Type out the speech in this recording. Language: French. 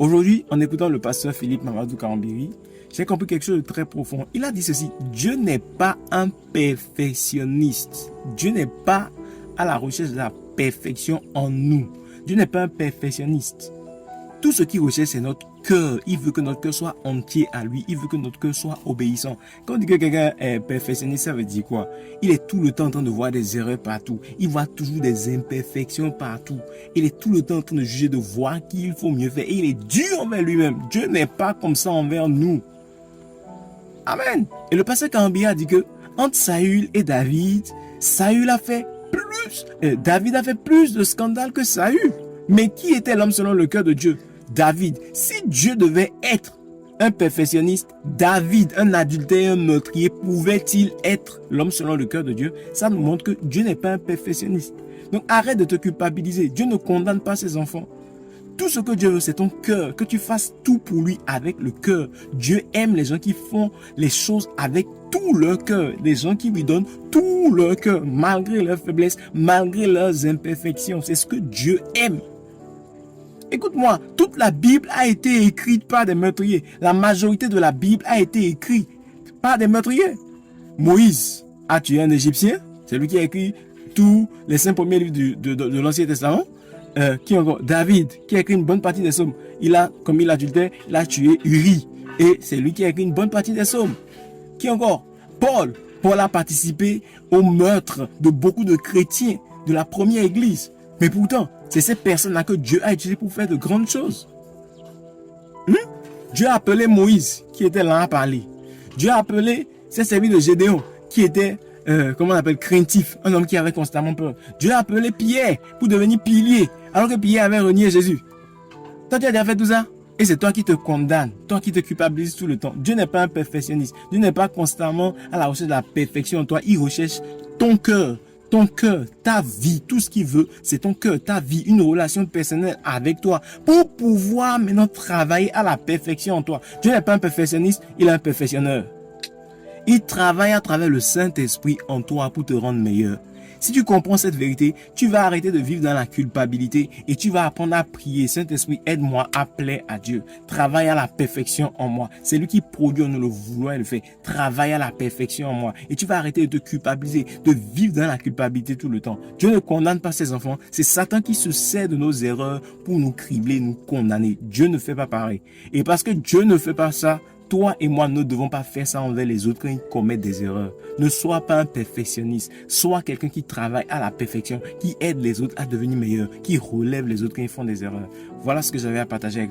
Aujourd'hui, en écoutant le pasteur Philippe Mamadou Karambiri, j'ai compris quelque chose de très profond. Il a dit ceci: Dieu n'est pas un perfectionniste. Dieu n'est pas à la recherche de la perfection en nous. Dieu n'est pas un perfectionniste. Tout ce qu'il recherche, c'est notre cœur. Il veut que notre cœur soit entier à lui. Il veut que notre cœur soit obéissant. Quand on dit que quelqu'un est perfectionniste, ça veut dire quoi? Il est tout le temps en train de voir des erreurs partout. Il voit toujours des imperfections partout. Il est tout le temps en train de juger, de voir qu'il faut mieux faire. Et il est dur envers lui-même. Dieu n'est pas comme ça envers nous. Amen. Et le pasteur Karambiri a dit que entre Saül et David, David a fait plus de scandales que Saül. Mais qui était l'homme selon le cœur de Dieu? David. Si Dieu devait être un perfectionniste, David, un adultère, un meurtrier, pouvait-il être l'homme selon le cœur de Dieu? Ça nous montre que Dieu n'est pas un perfectionniste. Donc arrête de te culpabiliser. Dieu ne condamne pas ses enfants. Tout ce que Dieu veut, c'est ton cœur, que tu fasses tout pour lui avec le cœur. Dieu aime les gens qui font les choses avec tout leur cœur, les gens qui lui donnent tout leur cœur, malgré leurs faiblesses, malgré leurs imperfections. C'est ce que Dieu aime. Écoute-moi, toute la Bible a été écrite par des meurtriers. La majorité de la Bible a été écrite par des meurtriers. Moïse a tué un Égyptien, c'est lui qui a écrit tous les 5 premiers livres de l'Ancien Testament. Qui encore? David, qui a écrit une bonne partie des psaumes. Il a commis l'adultère, il a tué Uri. Et c'est lui qui a écrit une bonne partie des psaumes. Qui encore? Paul. Paul a participé au meurtre de beaucoup de chrétiens de la première église. Mais pourtant, c'est ces personnes-là que Dieu a utilisées pour faire de grandes choses. Dieu a appelé Moïse, qui était là à parler. Dieu a appelé, s'est servi de Gédéon, qui était, comment on appelle, craintif, un homme qui avait constamment peur. Dieu a appelé Pierre pour devenir pilier, alors que Pierre avait renié Jésus. Toi, tu as déjà fait tout ça? Et c'est toi qui te condamnes, toi qui te culpabilises tout le temps. Dieu n'est pas un perfectionniste. Dieu n'est pas constamment à la recherche de la perfection en toi. Il recherche ton cœur, ta vie. Tout ce qu'il veut, c'est ton cœur, ta vie, une relation personnelle avec toi pour pouvoir maintenant travailler à la perfection en toi. Dieu n'est pas un perfectionniste, il est un perfectionneur. Il travaille à travers le Saint-Esprit en toi pour te rendre meilleur. Si tu comprends cette vérité, tu vas arrêter de vivre dans la culpabilité et tu vas apprendre à prier. Saint-Esprit, aide-moi à plaire à Dieu. Travaille à la perfection en moi. C'est lui qui produit, on ne le vouloir et le fait. Travaille à la perfection en moi. Et tu vas arrêter de te culpabiliser, de vivre dans la culpabilité tout le temps. Dieu ne condamne pas ses enfants. C'est Satan qui se sert de nos erreurs pour nous cribler, nous condamner. Dieu ne fait pas pareil. Et parce que Dieu ne fait pas ça, toi et moi ne devons pas faire ça envers les autres quand ils commettent des erreurs. Ne sois pas un perfectionniste. Sois quelqu'un qui travaille à la perfection, qui aide les autres à devenir meilleurs, qui relève les autres quand ils font des erreurs. Voilà ce que j'avais à partager avec toi.